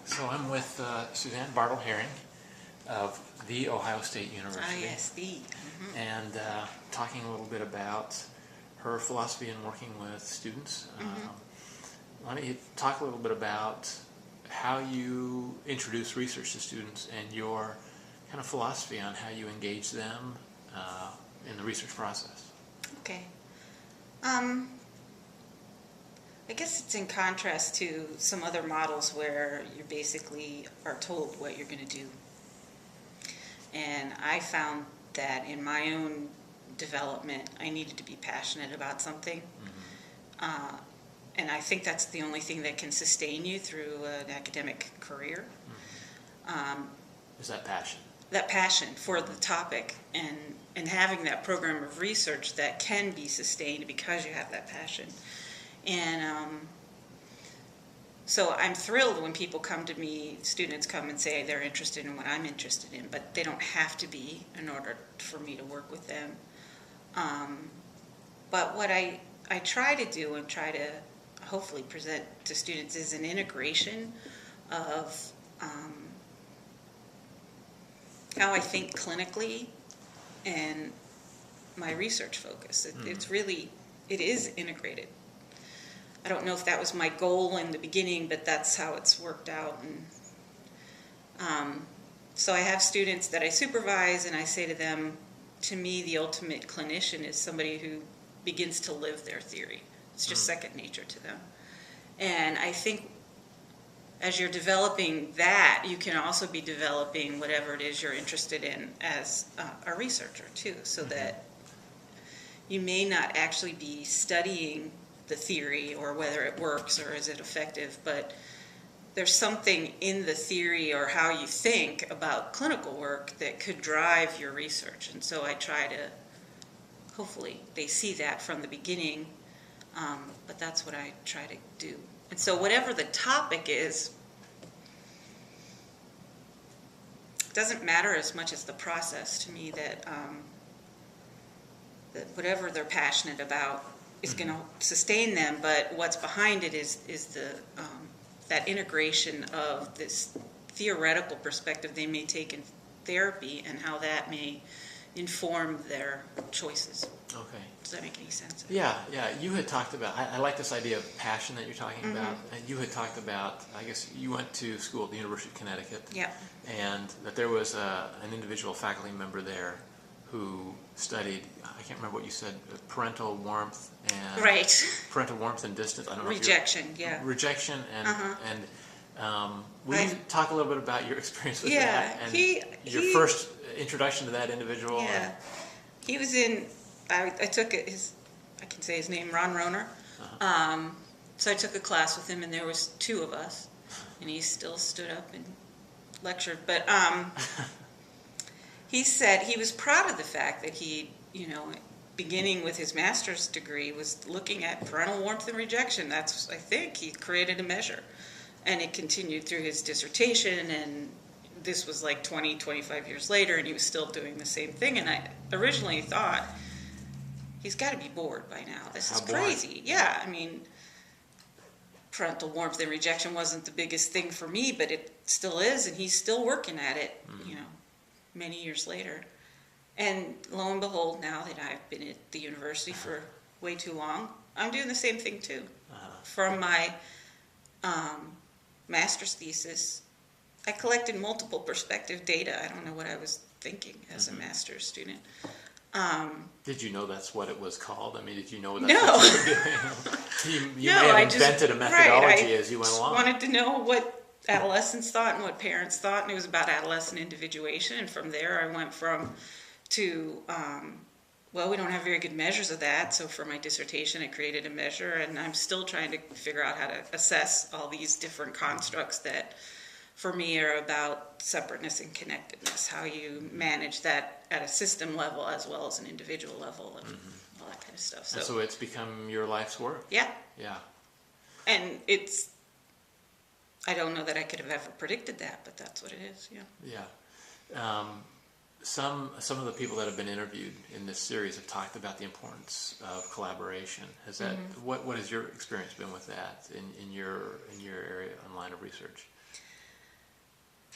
So I'm with Suzanne Bartle-Haring of The Ohio State University. Yes, the. Mm-hmm. And talking a little bit about her philosophy in working with students. Why don't you talk a little bit about how you introduce research to students and your kind of philosophy on how you engage them in the research process? Okay. I guess it's in contrast to some other models where you basically are told what you're going to do. And I found that in my own development, I needed to be passionate about something. Mm-hmm. And I think that's the only thing that can sustain you through an academic career. Mm-hmm. Is that passion? That passion for the topic and having that program of research that can be sustained because you have that passion. And so I'm thrilled when people come to me, students come and say they're interested in what I'm interested in, but they don't have to be in order for me to work with them. But what I try to do and try to hopefully present to students is an integration of how I think clinically and my research focus. It is integrated. I don't know if that was my goal in the beginning, but that's how it's worked out. And so I have students that I supervise, and I say to them, to me, the ultimate clinician is somebody who begins to live their theory. It's just second nature to them. And I think as you're developing that, you can also be developing whatever it is you're interested in as a researcher, too, so that you may not actually be studying the theory or whether it works or is it effective, but there's something in the theory or how you think about clinical work that could drive your research. And so I try to, hopefully they see that from the beginning, but that's what I try to do. And so whatever the topic is, it doesn't matter as much as the process to me, that whatever they're passionate about is going to sustain them, but what's behind it is the that integration of this theoretical perspective they may take in therapy and how that may inform their choices. Okay. Does that make any sense? Yeah. You had talked about, I like this idea of passion that you're talking about. And you had talked about, I guess you went to school at the University of Connecticut. Yeah. And that there was an individual faculty member there who studied, I can't remember what you said, parental warmth and parental warmth and distance. I don't know. Rejection, rejection and will you talk a little bit about your experience with that and your first introduction to that individual? Yeah, he was in. I took his. I can say his name, Ron Roner. So I took a class with him, and there was two of us, and he still stood up and lectured, but. He said he was proud of the fact that he, beginning with his master's degree, was looking at parental warmth and rejection. I think, he created a measure. And it continued through his dissertation, and this was like 20, 25 years later, and he was still doing the same thing. And I originally thought, he's got to be bored by now. This is crazy. Yeah, I mean, parental warmth and rejection wasn't the biggest thing for me, but it still is, and he's still working at it, many years later. And lo and behold, now that I've been at the university for way too long, I'm doing the same thing too. From my master's thesis, I collected multiple perspective data. I don't know what I was thinking as a master's student. Did you know that's what it was called? I mean, did you know that's what you were doing? You may have invented a methodology as you went along. I wanted to know what adolescents thought and what parents thought, and it was about adolescent individuation. And from there, I went to we don't have very good measures of that. So for my dissertation, I created a measure, and I'm still trying to figure out how to assess all these different constructs that, for me, are about separateness and connectedness. How you manage that at a system level as well as an individual level, and all that kind of stuff. So it's become your life's work. Yeah. Yeah. And I don't know that I could have ever predicted that, but that's what it is. Yeah. Yeah. Some of the people that have been interviewed in this series have talked about the importance of collaboration. Has that what has your experience been with that in your area and line of research?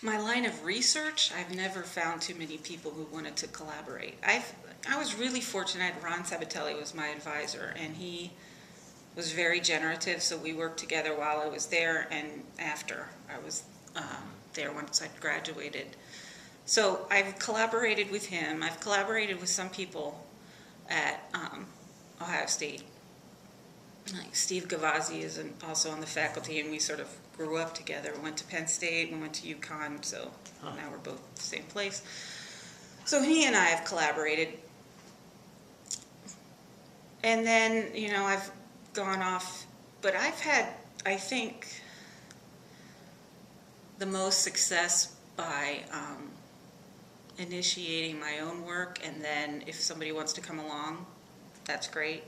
My line of research, I've never found too many people who wanted to collaborate. I was really fortunate. Ron Sabatelli was my advisor, and he was very generative, so we worked together while I was there and after I was there once I graduated. So I've collaborated with him. I've collaborated with some people at Ohio State. Like Steve Gavazzi is also on the faculty, and we sort of grew up together. We went to Penn State, we went to UConn, so now we're both the same place. So he and I have collaborated. And then, I've gone off, but I've had, I think, the most success by initiating my own work, and then if somebody wants to come along, that's great.